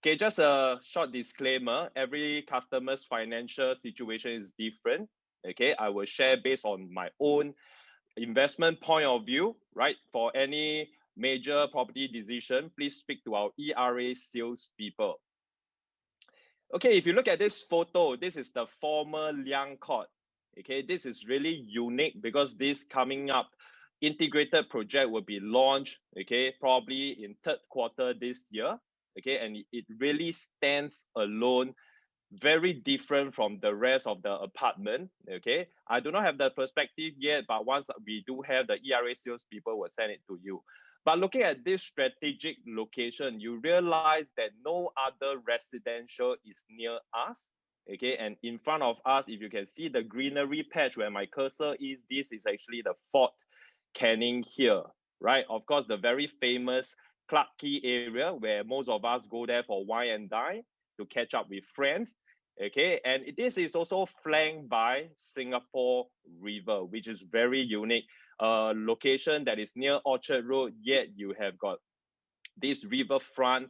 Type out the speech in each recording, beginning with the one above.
Okay, just a short disclaimer. Every customer's financial situation is different. Okay, I will share based on my own investment point of view, right? For any major property decision, please speak to our ERA sales people. Okay, if you look at this photo, this is the former Liang Court. Okay, this is really unique because this coming up integrated project will be launched, okay, probably in third quarter this year. Okay, and it really stands alone, very different from the rest of the apartment. Okay, I do not have the perspective yet, but once we do have, the ERA sales people will send it to you. But looking at this strategic location, you realize that no other residential is near us. Okay, and in front of us, if you can see the greenery patch where my cursor is, this is actually the Fort Canninghill, right? Of course, the very famous Clarke Quay area where most of us go there for wine and dine to catch up with friends. Okay, and this is also flanked by Singapore River, which is very unique. Location that is near Orchard Road, yet you have got this riverfront,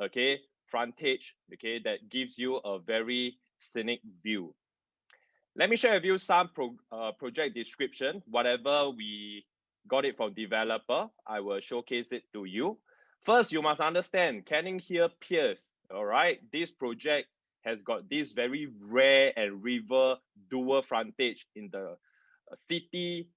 okay, frontage, okay, that gives you a very scenic view. Let me share with you some project description. Whatever we got it from developer, I will showcase it to you. First, you must understand Canninghill Piers. All right, this project has got this very rare and river dual frontage in the city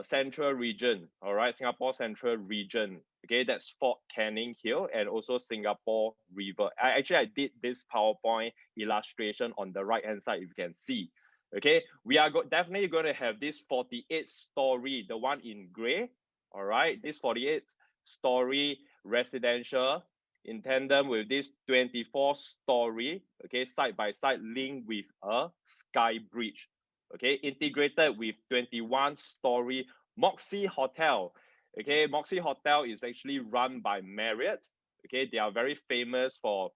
central region. All right, Singapore central region. Okay, that's Fort Canninghill and also Singapore River. I did this PowerPoint illustration on the right hand side, if you can see. Okay, we are definitely going to have this 48-story, the one in gray. All right, this 48-story residential in tandem with this 24-story, okay, side by side linked with a sky bridge, okay, integrated with 21-story Moxie Hotel. Okay, Moxie Hotel is actually run by Marriott. Okay, they are very famous for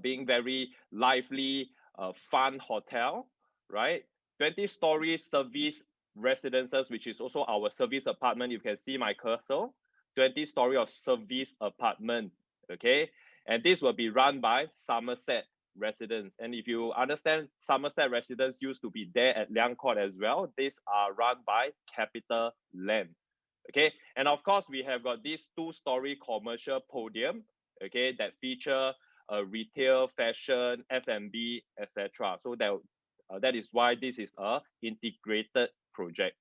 being very lively, fun hotel, right? 20-story service residences, which is also our service apartment. You can see my cursor, 20-story of service apartment, okay? And this will be run by Somerset residents. And if you understand, Somerset residents used to be there at Liang Court as well. These are run by Capital Land, okay? And of course, we have got this 2-story commercial podium, okay, that feature retail, fashion, F&B, etc. So that is why this is a integrated project.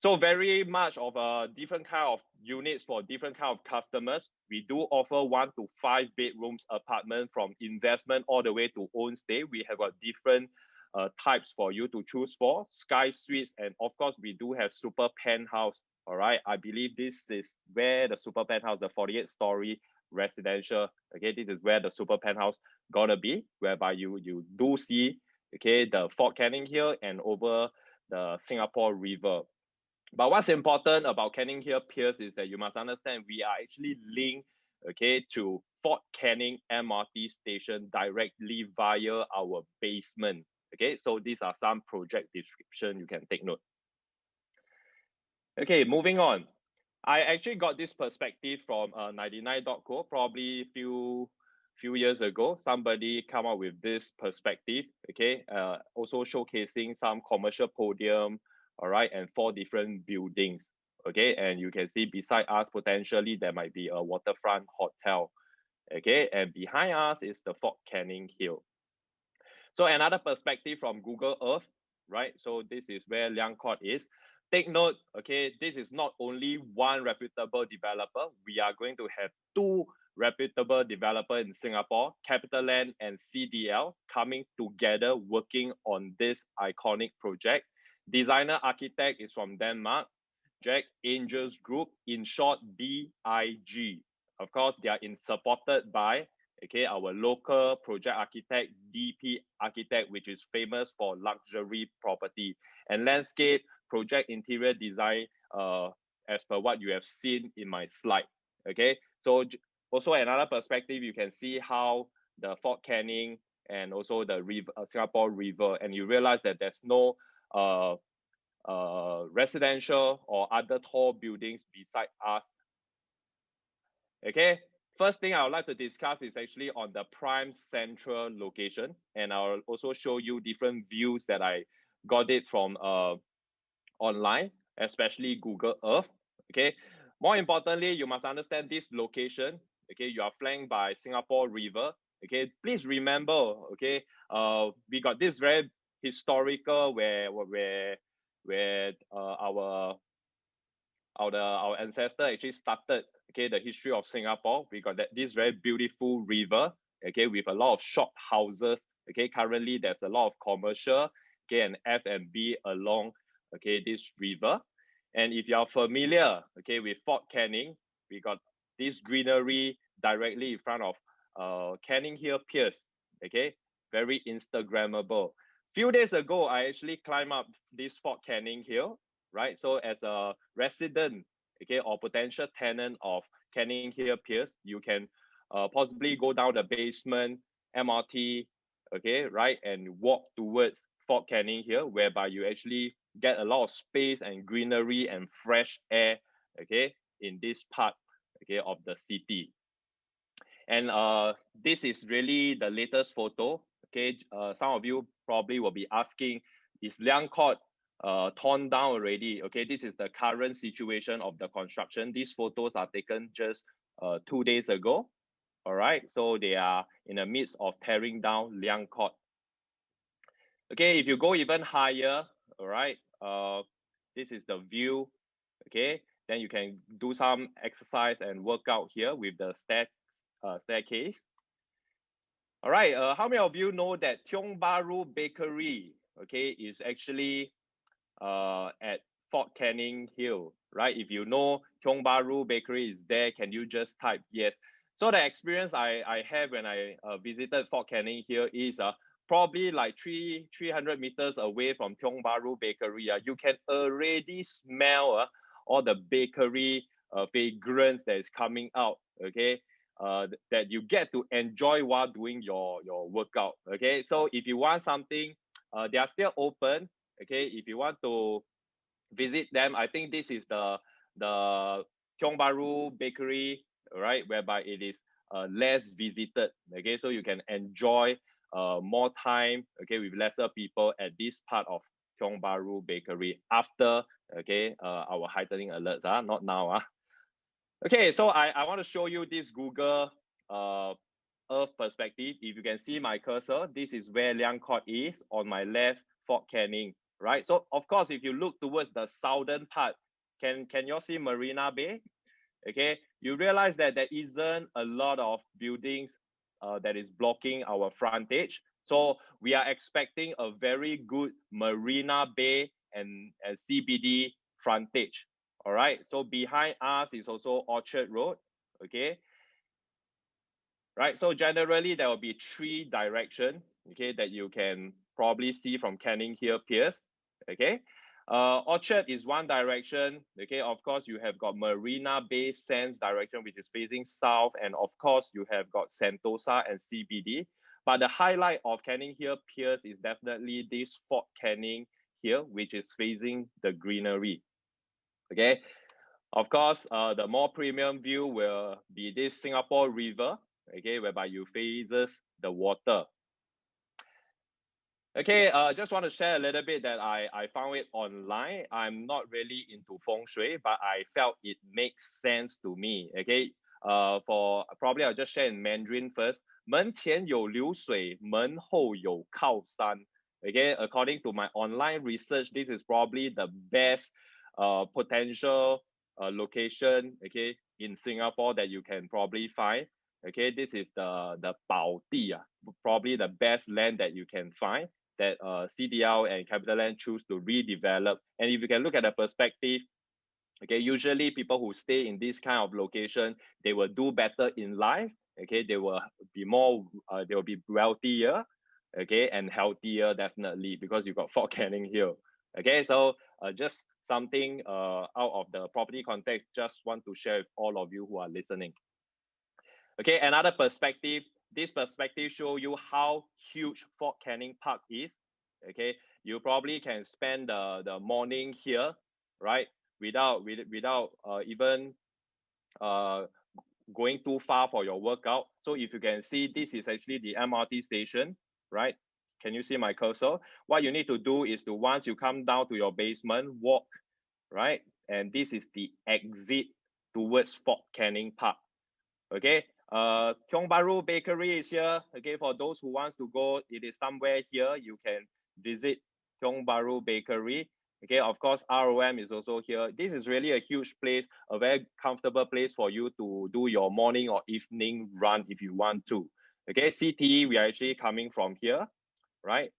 So very much of a different kind of units for different kind of customers. We do offer 1 to 5 bedrooms apartment from investment all the way to own stay. We have got different types for you to choose for, sky suites, and of course we do have super penthouse. All right, I believe this is where the super penthouse, the 48-story residential, okay, this is where the super penthouse gonna be, whereby you do see, okay, the Fort Canninghill and over the Singapore River. But what's important about Canninghill Piers is that you must understand we are actually linked, okay, to Fort Canning MRT station directly via our basement. Okay, so these are some project description you can take note. Okay, moving on. I actually got this perspective from 99.co, probably few years ago. Somebody come up with this perspective, okay, also showcasing some commercial podium, all right, and 4 different buildings, okay, and you can see beside us potentially there might be a waterfront hotel, okay, and behind us is the Fort Canninghill. So another perspective from Google Earth, right? So this is where Liang Court is. Take note, okay, this is not only one reputable developer. We are going to have 2 reputable developers in Singapore, CapitaLand and CDL, coming together working on this iconic project. Designer architect is from Denmark, Jack Angels Group, in short BIG. Of course, they are supported by, okay, our local project architect, DP Architect, which is famous for luxury property and landscape project interior design, as per what you have seen in my slide. Okay, so also another perspective, you can see how the Fort Canning and also the river, Singapore River, and you realize that there's no residential or other tall buildings beside us. Okay, First thing I would like to discuss is actually on the prime central location, and I'll also show you different views that I got it from online, especially Google Earth. Okay. More importantly, you must understand this location. Okay, you are flanked by Singapore River. Okay, please remember. Okay, we got this very historical where our ancestor actually started. Okay, the history of Singapore. We got this very beautiful river. Okay, with a lot of shop houses. Okay, currently there's a lot of commercial. Okay, and F&B along this river. And if you are familiar, with Fort Canning, we got this greenery directly in front of Canninghill Piers. Okay, very Instagrammable. Few days ago, I actually climbed up this Fort Canning Hill, right? So as a resident, or potential tenant of Canninghill Piers, you can possibly go down the basement MRT, right, and walk towards Fort Canninghill, whereby you actually get a lot of space and greenery and fresh air, in this part, of the city. And this is really the latest photo. Some of you probably will be asking, is Liang Court torn down already? Okay, this is the current situation of the construction. These photos are taken just 2 days ago. All right, so they are in the midst of tearing down Liang Court. Okay, if you go even higher, all right, this is the view. Okay, then you can do some exercise and work out here with the staircase. All right, how many of you know that Tiong Bahru Bakery, is actually at Fort Canning Hill, right? If you know Tiong Bahru Bakery is there, can you just type yes? So the experience I have when I visited Fort Canning Hill is probably like 300 meters away from Tiong Bahru Bakery. You can already smell all the bakery fragrance that is coming out, that you get to enjoy while doing your workout. Okay, so if you want something, they are still open. Okay, if you want to visit them, I think this is the Tiong Bahru Bakery, right, whereby it is less visited. Okay, so you can enjoy more time, with lesser people at this part of Tiong Bahru Bakery after our heightening alerts, not now. Okay, so I want to show you this Google Earth perspective. If you can see my cursor, this is where Liang Court is. On my left, Fort Canning, right? So of course, if you look towards the southern part, can you all see Marina Bay? Okay, you realize that there isn't a lot of buildings that is blocking our frontage. So we are expecting a very good Marina Bay and CBD frontage. All right, so behind us is also Orchard Road. Okay, right, so generally there will be 3 directions, that you can probably see from Canninghill Piers. Okay, Orchard is one direction. Okay, of course you have got Marina Bay Sands direction, which is facing south, and of course you have got Sentosa and CBD. But the highlight of Canninghill Piers is definitely this Fort Canning here, which is facing the greenery. Okay, of course, the more premium view will be this Singapore River, whereby you faces the water. Okay, just want to share a little bit that I found it online. I'm not really into feng shui, but I felt it makes sense to me. Okay, for probably I'll just share in Mandarin first. 门前有流水，门后有靠山. Okay, according to my online research, this is probably the best potential location, in Singapore that you can probably find. Okay, this is the 宝地, probably the best land that you can find, that CDL and CapitaLand choose to redevelop. And if you can look at the perspective, usually people who stay in this kind of location, they will do better in life. They will be more, they will be wealthier, and healthier definitely, because you got Fort Canning Hill. So just something out of the property context, just want to share with all of you who are listening. Another perspective. This perspective show you how huge Fort Canning Park is. You probably can spend the morning here, right? Without even going too far for your workout. So if you can see, this is actually the MRT station, right? Can you see my cursor? What you need to do is to, once you come down to your basement, walk, right? And this is the exit towards Fort Canning Park. Okay, Tiong Bahru Bakery is here. Okay, for those who wants to go, it is somewhere here. You can visit Tiong Bahru Bakery. Okay, of course, ROM is also here. This is really a huge place, a very comfortable place for you to do your morning or evening run if you want to. Okay, CTE, we are actually coming from here, right?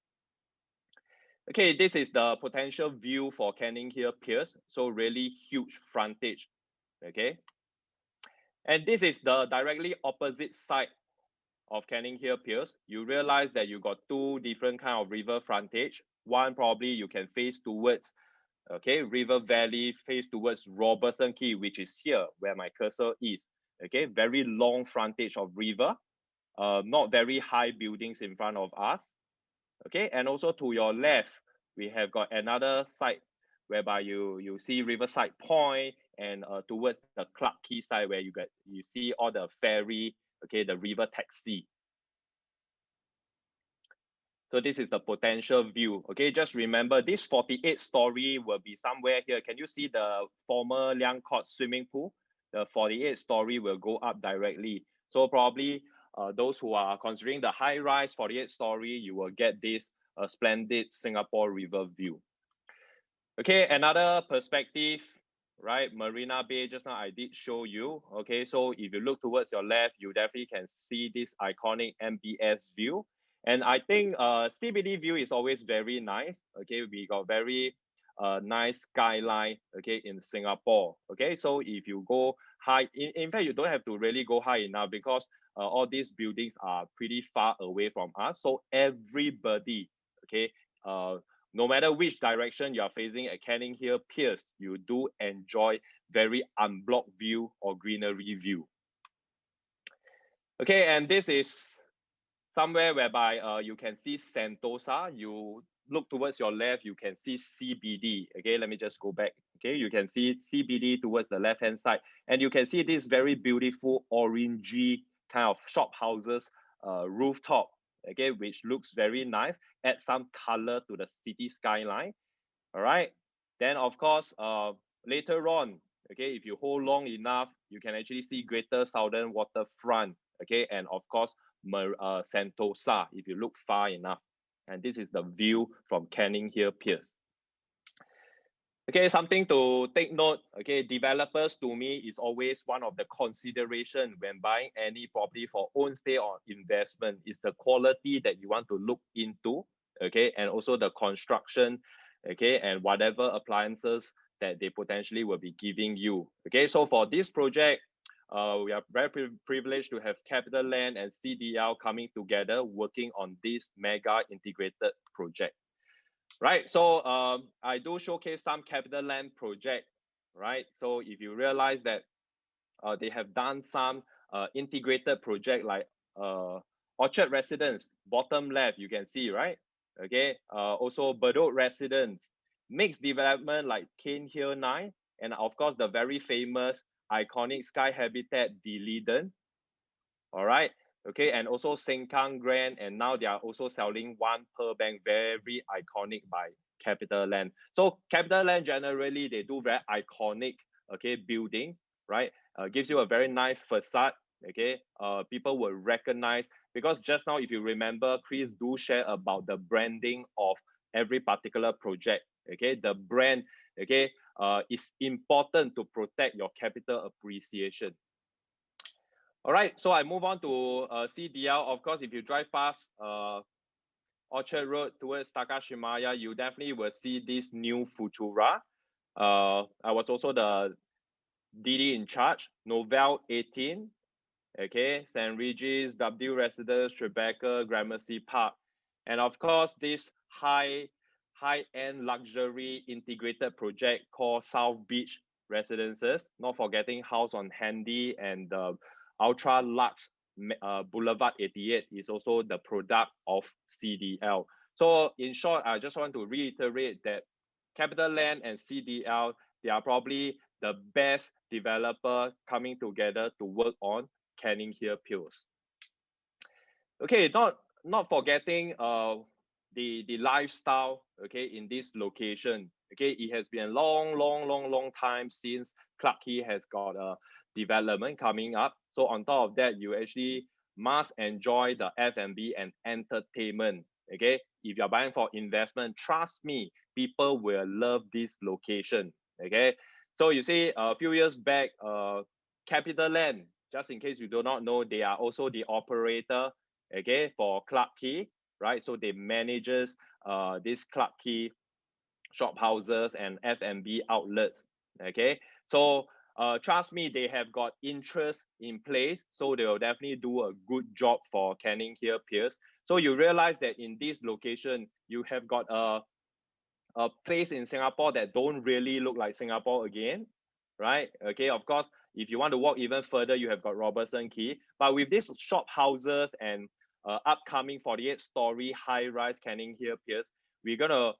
Okay, this is the potential view for Canninghill Piers. So really huge frontage, okay? And this is the directly opposite side of Canninghill Piers. You realize that you got two different kind of river frontage. One probably you can face towards, okay, River Valley, face towards Robertson Quay, which is here where my cursor is. Okay, very long frontage of river, not very high buildings in front of us. Okay, and also to your left, we have got another side whereby you see Riverside Point, and towards the Clarke Quay side where you see all the ferry, okay, the river taxi. So this is the potential view. Okay, just remember this 48-story will be somewhere here. Can you see the former Liang Court swimming pool? The 48-story will go up directly. So probably those who are considering the high-rise 48-story, you will get this splendid Singapore river view. Okay, another perspective, right? Marina Bay, just now I did show you. Okay, so if you look towards your left, you definitely can see this iconic MBS view. And I think CBD view is always very nice. Okay, we got very nice skyline, okay, in Singapore. Okay, so if you go high, in fact, you don't have to really go high enough because all these buildings are pretty far away from us. So everybody, okay, no matter which direction you are facing at Canninghill Piers, you do enjoy very unblocked view or greenery view. Okay, and this is somewhere whereby you can see Sentosa. You look towards your left, you can see CBD. Okay, let me just go back. Okay, you can see CBD towards the left-hand side. And you can see this very beautiful orangey kind of shop houses, rooftop, okay, which looks very nice. Add some color to the city skyline. All right. Then, of course, later on, okay, if you hold long enough, you can actually see Greater Southern Waterfront, okay, and of course, Sentosa, if you look far enough. And this is the view from Canninghill Piers. Okay, something to take note, okay, developers to me is always one of the consideration when buying any property for own stay or investment is the quality that you want to look into, okay, and also the construction, okay, and whatever appliances that they potentially will be giving you. Okay, so for this project, we are very privileged to have CapitaLand and CDL coming together working on this mega integrated project. Right, so I do showcase some CapitaLand project, right? So if you realize that they have done some integrated project like Orchard Residence, bottom left, you can see, right? Okay, also Bedok Residence, mixed development like Canninghill 9, and of course the very famous iconic Sky Habitat D'Leedon, all right? Okay, and also Sengkang Grand, and now they are also selling One Pearl Bank, very iconic by CapitaLand. So CapitaLand generally, they do very iconic, okay, building, right? Gives you a very nice facade, okay? People will recognize, because just now, if you remember, Chris do share about the branding of every particular project, okay? The brand, okay, is important to protect your capital appreciation. All right, so I move on to CDL. Of course, if you drive past Orchard Road towards Takashimaya, you definitely will see this new Futura. I was also the DD in charge, Novel 18, okay, St. Regis, W Residence, Tribeca, Gramercy Park. And of course, this high-end luxury integrated project called South Beach Residences, not forgetting House on Handy and the Ultra Lux Boulevard 88 is also the product of CDL. So in short, I just want to reiterate that CapitaLand and CDL, they are probably the best developer coming together to work on Canninghill Piers. Okay, not forgetting the lifestyle, okay, in this location. Okay, it has been a long time since Clarke Quay has got a development coming up. So on top of that, you actually must enjoy the F&B and entertainment. Okay, if you're buying for investment, trust me, people will love this location. Okay, so you see a few years back, CapitaLand, just in case you do not know, they are also the operator, okay, for Clarke Quay, right? So they manages this Clarke Quay shop houses and F&B outlets, okay? So trust me, they have got interest in place, so they will definitely do a good job for Canninghill Piers. So you realize that in this location, you have got a place in Singapore that don't really look like Singapore again, right? Okay, of course, if you want to walk even further, you have got Robertson Quay. But with these shop houses and upcoming 48-story high-rise Canninghill Piers, we're gonna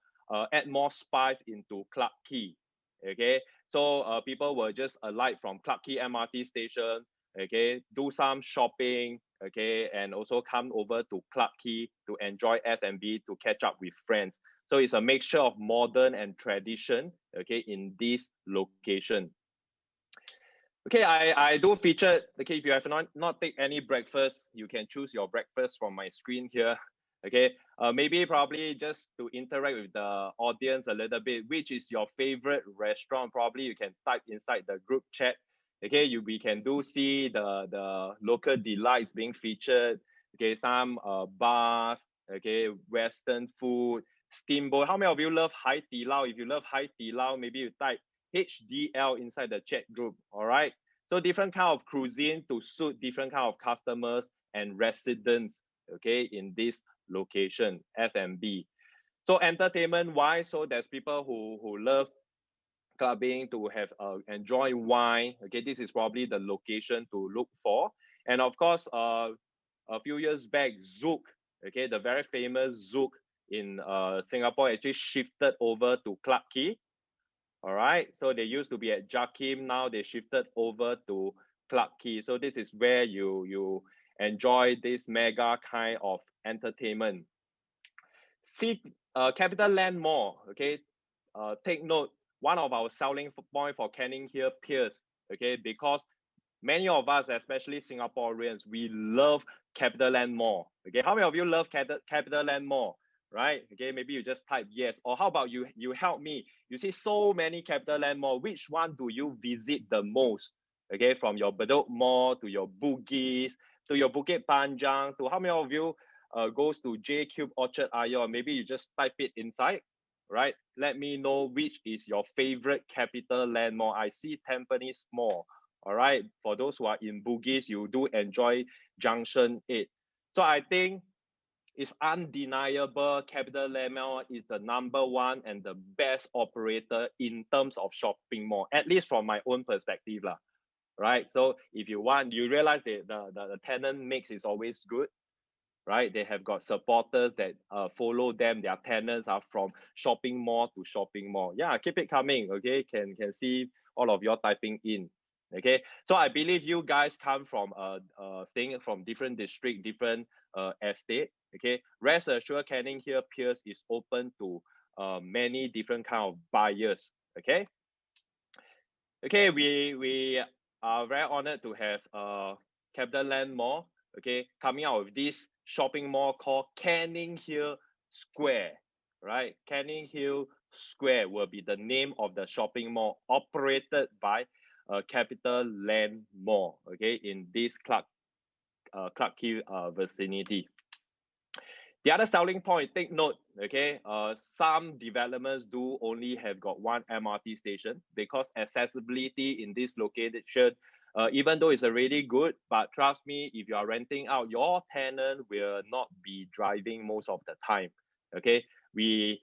add more spice into Clarke Quay. Okay, so people will just alight from Clarke Quay MRT station, okay, do some shopping, okay, and also come over to Clarke Quay to enjoy F&B, to catch up with friends. So it's a mixture of modern and tradition, okay, in this location. Okay, I do feature, okay, if you have not take any breakfast, you can choose your breakfast from my screen here. Okay, maybe probably just to interact with the audience a little bit, which is your favorite restaurant? Probably you can type inside the group chat. Okay, we can do see the local delights being featured. Okay, some bars, okay, Western food, steamboat. How many of you love Hai Di Lao? If you love Hai Di Lao, maybe you type HDL inside the chat group. All right. So different kind of cuisine to suit different kind of customers and residents, okay, in this location, F&B. So entertainment wise, so there's people who love clubbing, to have enjoy wine. Okay, this is probably the location to look for. And of course, a few years back, Zouk, okay, the very famous Zouk in Singapore actually shifted over to Clarke Quay. All right, so they used to be at Jakim, now they shifted over to Clarke Quay. So this is where you enjoy this mega kind of entertainment. See, CapitaLand Mall, okay, take note, one of our selling point for Canninghill Piers, okay, because many of us, especially Singaporeans, we love CapitaLand Mall. Okay, how many of you love CapitaLand Mall? Right? Okay, maybe you just type yes. Or how about you help me? You see so many CapitaLand Mall. Which one do you visit the most? Okay, from your Bedok Mall to your Bugis to your Bukit Panjang to how many of you goes to J Cube Orchard Ion? Maybe you just type it inside, right? Let me know which is your favorite CapitaLand Mall. I see Tampines Mall. All right, for those who are in Bugis, you do enjoy Junction 8. So I think it's undeniable CapitaLand Mall is the #1 and the best operator in terms of shopping mall, at least from my own perspective lah. Right, so if you want, you realize the tenant mix is always good, right? They have got supporters that follow them. Their tenants are from shopping mall to shopping mall. Yeah, keep it coming. Okay, can see all of your typing in. Okay, so I believe you guys come from staying from different district, different estate. Okay, rest assured, Canninghill Piers is open to many different kind of buyers. Okay, okay, we are very honored to have CapitaLand Mall, okay, coming out with this shopping mall called Canninghill Square, right? Canninghill Square will be the name of the shopping mall operated by CapitaLand Mall, okay, in this Clarke Quay vicinity. The other selling point, take note, okay, some developments do only have got one MRT station because accessibility in this location, even though it's already good, but trust me, if you are renting out, your tenant will not be driving most of the time, okay? We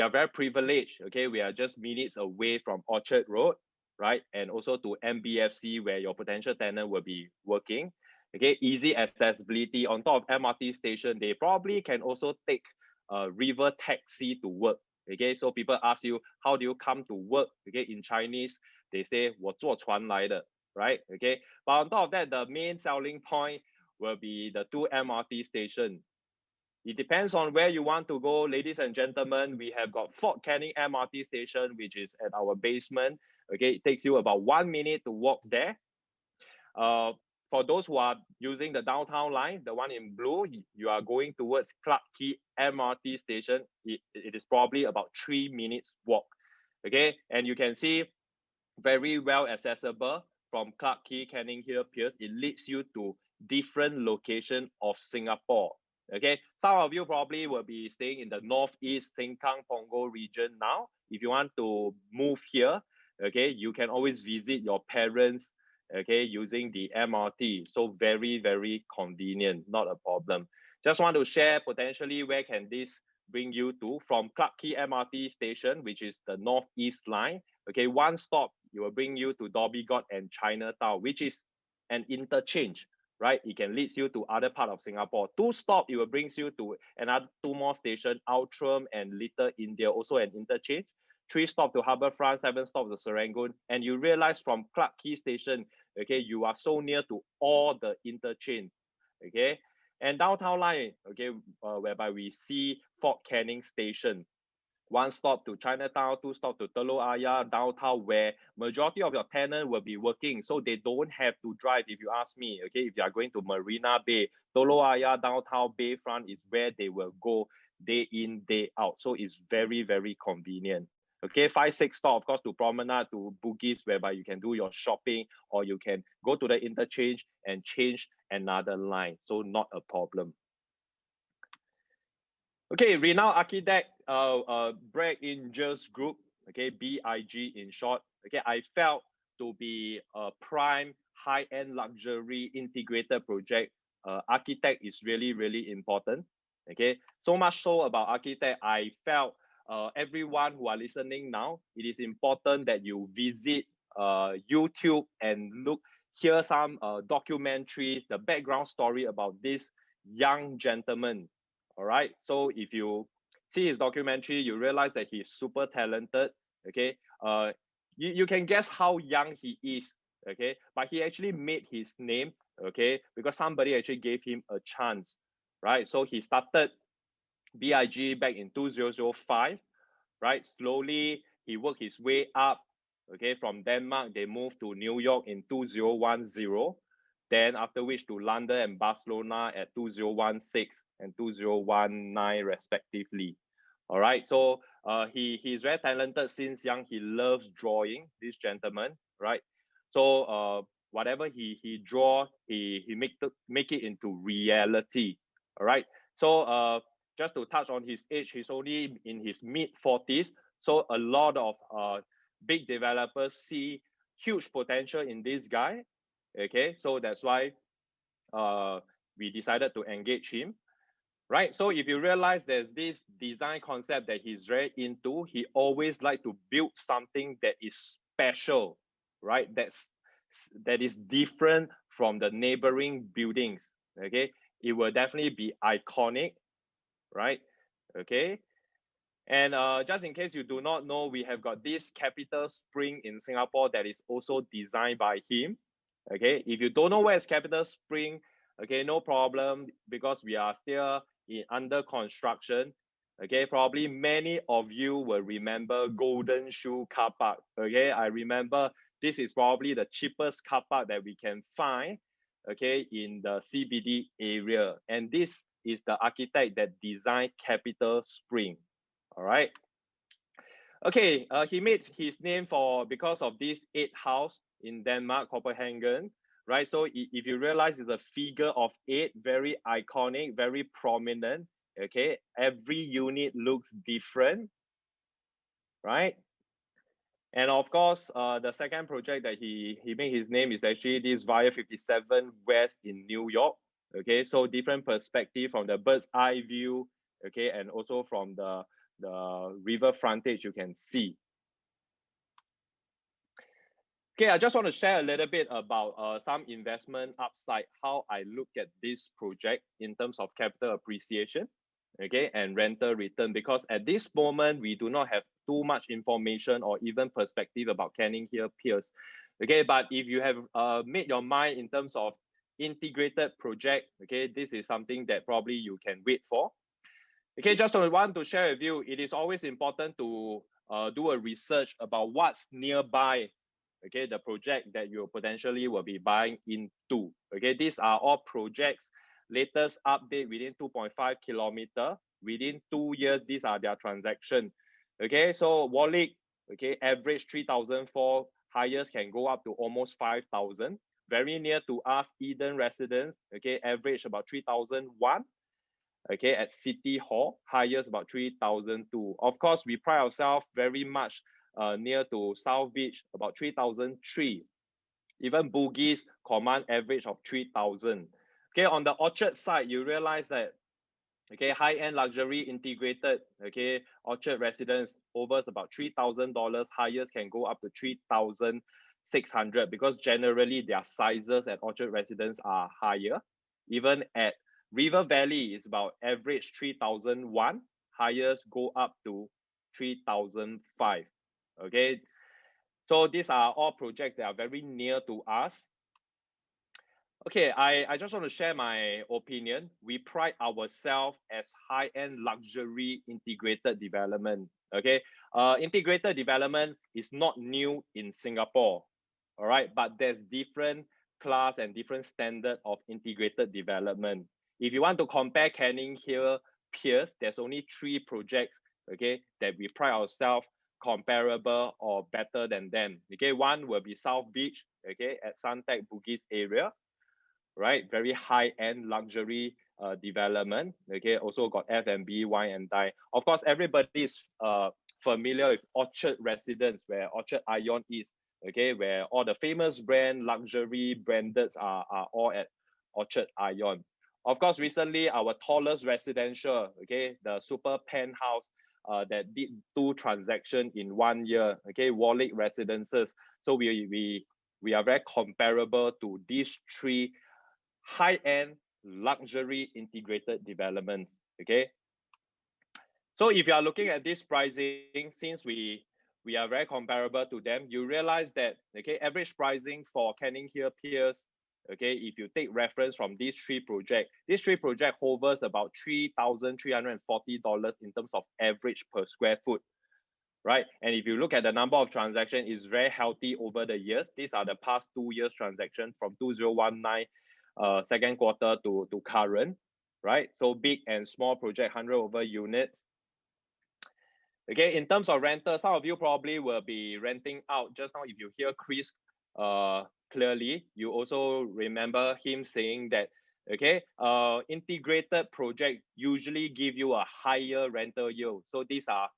are very privileged, okay? We are just minutes away from Orchard Road, right? And also to MBFC where your potential tenant will be working. Okay, easy accessibility on top of MRT station. They probably can also take a river taxi to work. Okay, so people ask you, how do you come to work? Okay, in Chinese, they say 我坐船来的, right? Okay, but on top of that, the main selling point will be the 2 MRT station. It depends on where you want to go, ladies and gentlemen. We have got Fort Canning MRT station, which is at our basement. Okay, it takes you about 1 minute to walk there. For those who are using the downtown line, the one in blue, you are going towards Clarke Quay MRT station. It is probably about 3 minutes walk. Okay, and you can see very well accessible from Clarke Quay, Canninghill Piers. It leads you to different location of Singapore. Okay, some of you probably will be staying in the northeast Sengkang Punggol region now. If you want to move here, okay, you can always visit your parents, okay, using the MRT. So very, very convenient, not a problem. Just want to share potentially where can this bring you to from Clarke Quay MRT station, which is the northeast line. Okay, one stop, it will bring you to Dhoby Ghaut and Chinatown, which is an interchange, right? It can lead you to other part of Singapore. 2 stop, it will brings you to another 2 more station, Outram and Little India, also an interchange. 3 stop to Harbourfront, 7 stop to Serangoon, and you realize from Clarke Quay station, okay, you are so near to all the interchange, okay? And downtown line, okay, whereby we see Fort Canning station. 1 stop to Chinatown, 2 stop to Telok Ayer, downtown, where majority of your tenant will be working, so they don't have to drive. If you ask me, okay, if you are going to Marina Bay, Telok Ayer, downtown Bayfront is where they will go day in, day out. So it's very, very convenient. Okay, 5, 6 stop, of course, to Promenade, to Bugis, whereby you can do your shopping, or you can go to the interchange and change another line. So not a problem. Okay, renowned architect, Bragg Ingers Group, okay, BIG in short. Okay, I felt to be a prime high-end luxury integrated project. Architect is really, really important. Okay, so much so about architect, I felt everyone who are listening now, it is important that you visit YouTube and hear some documentaries, the background story about this young gentleman. All right, so if you see his documentary, you realize that he's super talented. Okay, you can guess how young he is. Okay, but he actually made his name. Okay, because somebody actually gave him a chance, right? So he started BIG back in 2005, right? Slowly he worked his way up. Okay, from Denmark they moved to New York in 2010. Then after which to London and Barcelona at 2016 and 2019 respectively. All right, so he's very talented since young. He loves drawing, this gentleman, right? So whatever he draw, he make it into reality. All right, so just to touch on his age, he's only in his mid-40s. So a lot of big developers see huge potential in this guy. Okay, so that's why we decided to engage him, right? So if you realize there's this design concept that he's very into, he always like to build something that is special, right? That is different from the neighboring buildings. Okay, it will definitely be iconic, right? Okay, and just in case you do not know, we have got this Capital Spring in Singapore that is also designed by him. Okay, if you don't know where is Capital Spring, okay, no problem, because we are still under construction. Okay, probably many of you will remember Golden Shoe Car Park. Okay, I remember this is probably the cheapest car park that we can find, okay, in the CBD area. And this is the architect that designed Capital Spring. All right. Okay, he made his name because of this 8 house in Denmark, Copenhagen, right? So if you realize it's a figure of 8, very iconic, very prominent. Okay, every unit looks different, right? And of course, the second project that he made his name is actually this Via 57 West in New York. Okay, so different perspective from the bird's eye view, okay, and also from the river frontage you can see. Okay, I just want to share a little bit about some investment upside, how I look at this project in terms of capital appreciation. okay, and rental return, because at this moment we do not have too much information or even perspective about Canninghill Piers. Okay, but if you have made your mind in terms of integrated project, okay, this is something that probably you can wait for. Okay, just want to share with you, it is always important to do a research about what's nearby, okay, the project that you potentially will be buying into. Okay, these are all projects, latest update within 2.5 kilometer, within 2 years, these are their transaction. Okay, so Warwick, okay, average 3,004, highest can go up to almost 5,000. Very near to us, Eden Residence, okay, average about 3,001. Okay, at City Hall, highest about 3,002. Of course, we pride ourselves very much near to South Beach, about 3,003. Even Bugis command average of 3,000. Okay, on the Orchard side, you realize that, okay, high-end luxury integrated, okay, Orchard residence overs about $3,000, highest can go up to 3,600, because generally their sizes at Orchard residence are higher. Even at River Valley is about average 3,001, highest go up to 3,005. Okay, so these are all projects that are very near to us. Okay, I just want to share my opinion. We pride ourselves as high-end luxury integrated development. Okay, integrated development is not new in Singapore, all right, but there's different class and different standard of integrated development. If you want to compare Canninghill Piers, there's only 3 projects, okay, that we pride ourselves comparable or better than them. Okay, one will be South Beach, okay, at Suntec Bugis area, right? Very high-end luxury development. Okay, also got F&B, wine and dine. Of course, everybody is familiar with Orchard Residence, where Orchard Ion is. Okay, where all the famous brand, luxury branded are all at Orchard Ion. Of course, recently our tallest residential, okay, the super penthouse that did 2 transactions in 1 year. Okay, Warwick Residences. So we are very comparable to these 3 high-end luxury integrated developments. Okay, so if you are looking at this pricing, since we are very comparable to them, you realize that, okay, average pricing for Canninghill Piers, okay, if you take reference from these 3 projects, these 3 projects hovers about $3,340 in terms of average per square foot, right? And if you look at the number of transactions, it's very healthy over the years. These are the past 2 years transaction from 2019 second quarter to current, right? So big and small project, 100 over units. Okay, in terms of rental, some of you probably will be renting out. Just now, if you hear Chris clearly, you also remember him saying that, okay, integrated project usually give you a higher rental yield. So these are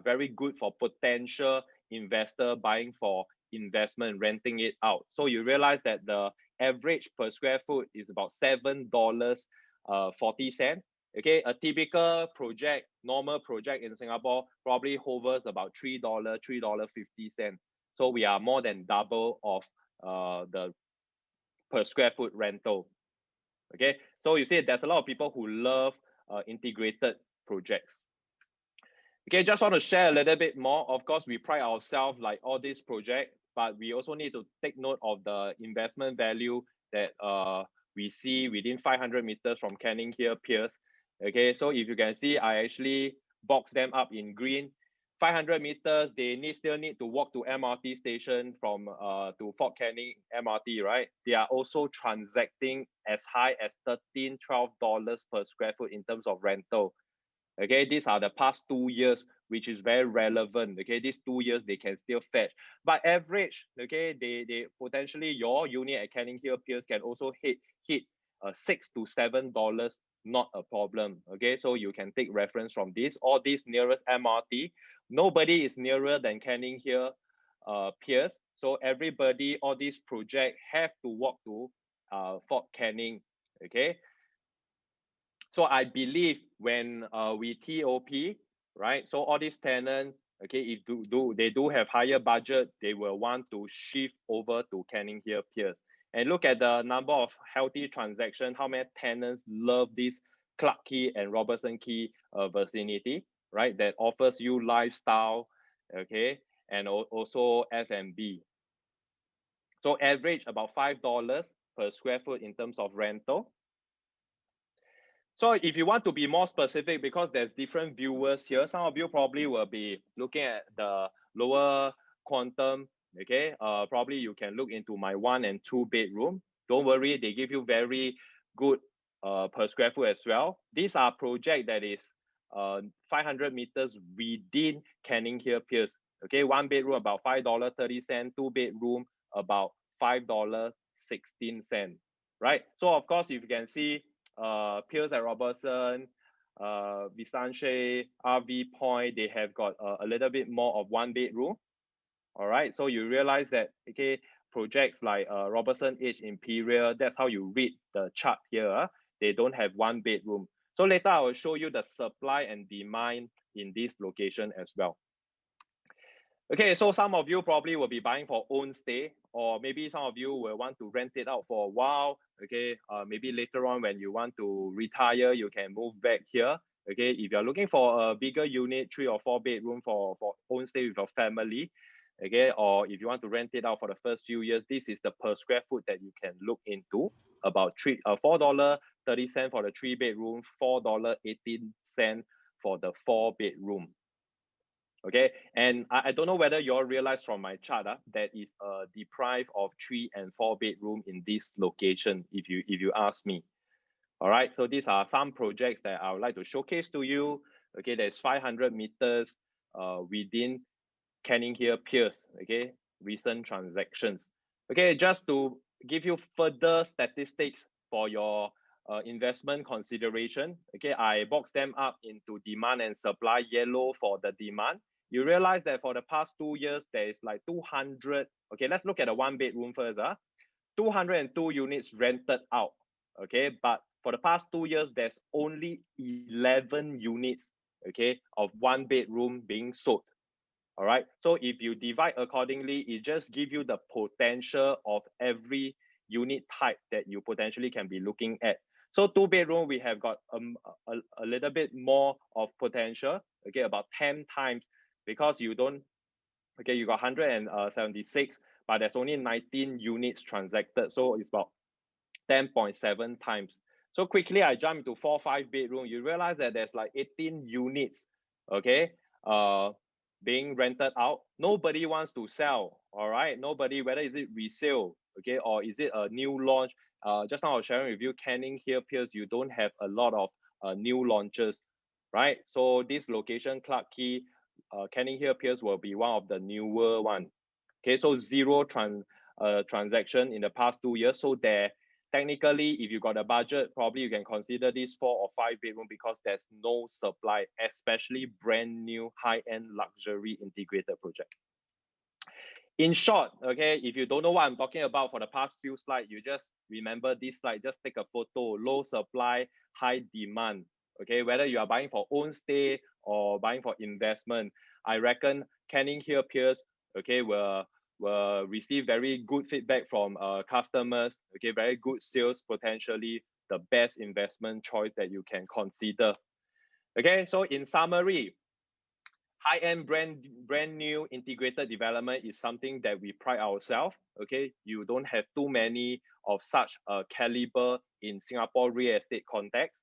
very good for potential investor buying for investment, renting it out. So you realize that the average per square foot is about $7.40. Okay, a typical project, normal project in Singapore probably hovers about $3, $3.50. So we are more than double of the per square foot rental. Okay, so you see there's a lot of people who love integrated projects. Okay, just want to share a little bit more. Of course, we pride ourselves like all these projects, but we also need to take note of the investment value that we see within 500 meters from Canninghill Piers. Okay, so if you can see, I actually box them up in green. 500 meters, they still need to walk to MRT station from to Fort Canning MRT, right? They are also transacting as high as $13, $12 per square foot in terms of rental. Okay, these are the past 2 years, which is very relevant. Okay, these 2 years they can still fetch, but average, okay, they potentially your unit at Canninghill Piers can also hit $6 to $7, not a problem. Okay, so you can take reference from this. All these nearest MRT, nobody is nearer than Canninghill Piers. So everybody, all these projects have to walk to Fort Canning. Okay. So I believe when we TOP, right? So all these tenants, okay, if they do have higher budget, they will want to shift over to Canninghill Piers. And look at the number of healthy transactions, how many tenants love this Clarke Quay and Robertson Quay vicinity, right? That offers you lifestyle, okay, and also F&B. So average about $5 per square foot in terms of rental. So if you want to be more specific, because there's different viewers here, some of you probably will be looking at the lower quantum, okay? Probably you can look into my 1 and 2 bedroom. Don't worry, they give you very good per square foot as well. These are project that is 500 meters within Canninghill Piers. Okay, 1 bedroom about $5.30, 2 bedroom about $5.16, right? So of course, if you can see, Piers at Robertson, Visanche, RV Point, they have got a little bit more of 1 bedroom. All right, so you realize that, okay, projects like Robertson Edge Imperial, that's how you read the chart here. They don't have 1 bedroom. So later I will show you the supply and demand in this location as well. Okay, so some of you probably will be buying for own stay, or maybe some of you will want to rent it out for a while. Okay, maybe later on when you want to retire, you can move back here. Okay, if you're looking for a bigger unit, 3 or 4 bedroom for own stay with your family, okay, or if you want to rent it out for the first few years, this is the per square foot that you can look into. About $4.30 for the 3 bedroom, $4.18 for the 4 bedroom. Okay, and I don't know whether you all realize from my chart that is deprived of 3 and 4 bedroom in this location, if you ask me. All right, so these are some projects that I would like to showcase to you. Okay, there's 500 meters within Canninghill Piers. Okay, recent transactions. Okay, just to give you further statistics for your investment consideration. Okay, I box them up into demand and supply. Yellow for the demand. You realize that for the past 2 years, there is like 200. Okay, let's look at the 1 bedroom first. 202 units rented out. Okay, but for the past 2 years, there's only 11 units, okay, of 1 bedroom being sold. All right, so if you divide accordingly, it just gives you the potential of every unit type that you potentially can be looking at. So 2 bedroom, we have got a little bit more of potential, okay, about 10 times, because you don't, okay, you got 176, but there's only 19 units transacted, so it's about 10.7 times. So quickly I jump into 4, 5 bedroom, you realize that there's like 18 units, okay, being rented out. Nobody wants to sell. All right, nobody, whether is it resale, okay, or is it a new launch. Just now I was sharing with you, Canninghill Piers, you don't have a lot of new launches, right? So this location, Clarke Quay, Canninghill Piers will be one of the newer one. Okay, so zero transaction in the past 2 years. So there, technically, if you got a budget, probably you can consider this 4 or 5 bedroom, because there's no supply, especially brand new high-end luxury integrated project. In short, okay, if you don't know what I'm talking about for the past few slides, you just remember this slide, just take a photo, low supply, high demand. Okay, whether you are buying for own stay or buying for investment, I reckon Canninghill Piers, okay, will receive very good feedback from customers, okay, very good sales, potentially the best investment choice that you can consider. Okay, so in summary, high-end brand new integrated development is something that we pride ourselves. Okay, you don't have too many of such caliber in Singapore real estate context.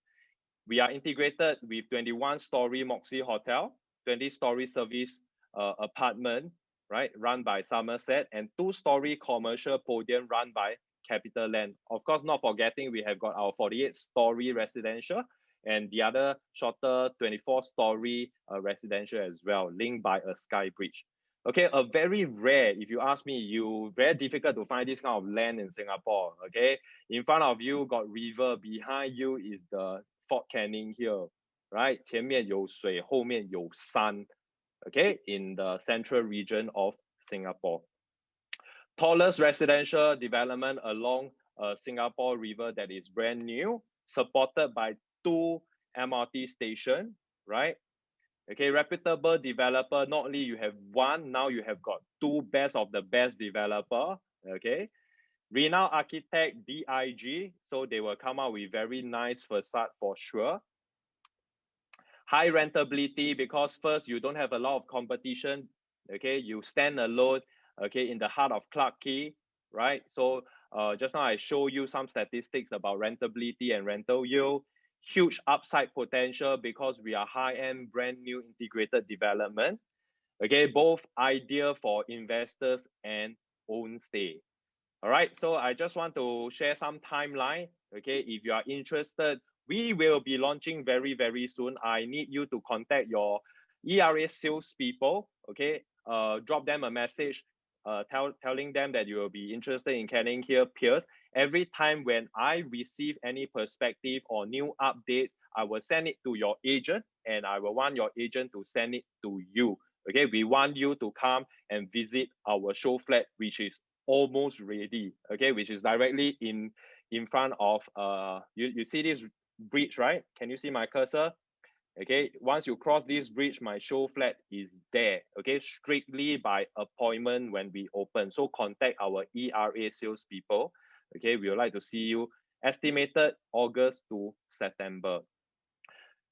We are integrated with 21-story Moxie Hotel, 20-story service apartment, right, run by Somerset, and 2-story commercial podium run by Capital Land. Of course, not forgetting we have got our 48-story residential and the other shorter 24-story residential as well, linked by a sky bridge. Okay, a very rare, if you ask me, very difficult to find this kind of land in Singapore. Okay, in front of you got river, behind you is the Fort Canning here, right? 前面有水，后面有山. Okay, in the central region of Singapore. Tallest residential development along Singapore River that is brand new, supported by 2 MRT stations, right? Okay, reputable developer, not only you have one, now you have got 2 best of the best developer, okay? Renowned architect DIG, so they will come out with very nice facade for sure. High rentability because first, you don't have a lot of competition. Okay, you stand alone. Okay, in the heart of Clarke Quay, right? So just now I show you some statistics about rentability and rental yield. Huge upside potential because we are high-end, brand new integrated development. Okay, both ideal for investors and own stay. All right, so I just want to share some timeline. Okay, if you are interested, we will be launching very, very soon. I need you to contact your ERA sales people. Okay, drop them a message, telling them that you will be interested in Canninghill Piers. Every time when I receive any perspective or new updates, I will send it to your agent, and I will want your agent to send it to you. Okay, we want you to come and visit our show flat, which is almost ready. Okay, which is directly in front of you see this bridge, right? Can you see my cursor? Okay, once you cross this bridge, my show flat is there. Okay, strictly by appointment when we open. So contact our ERA sales people. Okay, we would like to see you. Estimated August to September.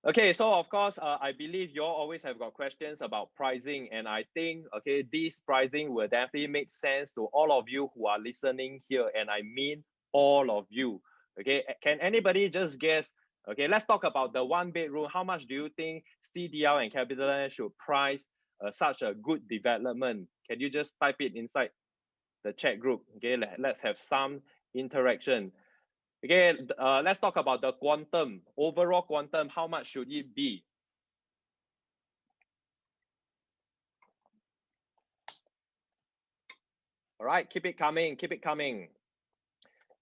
Okay, so of course, I believe you all always have got questions about pricing, and I think, okay, this pricing will definitely make sense to all of you who are listening here, and I mean all of you. Okay, can anybody just guess? Okay, let's talk about the one bedroom. How much do you think CDL and CapitaLand should price such a good development? Can you just type it inside the chat group? Okay, let's have some interaction. Okay, let's talk about the quantum. Overall quantum, how much should it be? All right, keep it coming, keep it coming.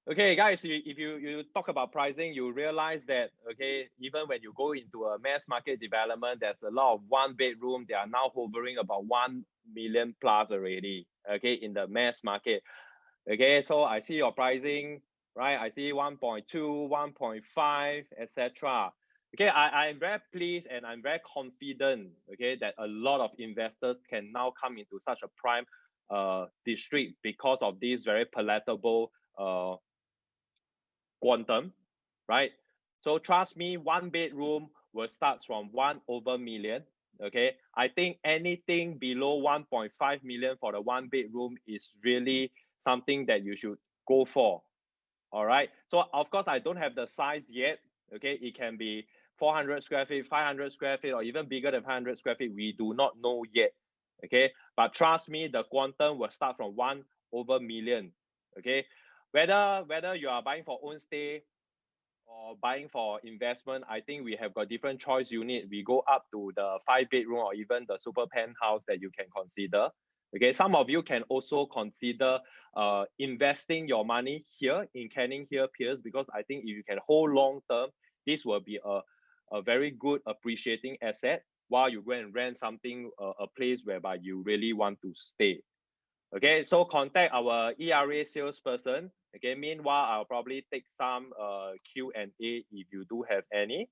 Okay, guys, if you talk about pricing, you realize that, okay, even when you go into a mass market development, there's a lot of one bedroom. They are now hovering about 1 million plus already, okay, in the mass market. Okay, so I see your pricing, right? I see 1.2, 1.5, etc. Okay, I'm very pleased and I'm very confident, okay, that a lot of investors can now come into such a prime district because of this very palatable quantum, right? So trust me, one bedroom will start from 1/million. Okay, I think anything below 1.5 million for the one bedroom is really something that you should go for. All right, so of course I don't have the size yet. Okay, it can be 400 square feet, 500 square feet, or even bigger than 500 square feet. We do not know yet. Okay, but trust me, the quantum will start from 1/million. Okay, whether you are buying for own stay or buying for investment, I think we have got different choice unit. We go up to the 5 bedroom or even the super penthouse that you can consider. Okay, some of you can also consider investing your money here in Canninghill Piers, because I think if you can hold long term, this will be a very good appreciating asset while you go and rent something, a place whereby you really want to stay. Okay, so contact our ERA salesperson. Okay, meanwhile, I'll probably take some Q&A if you do have any.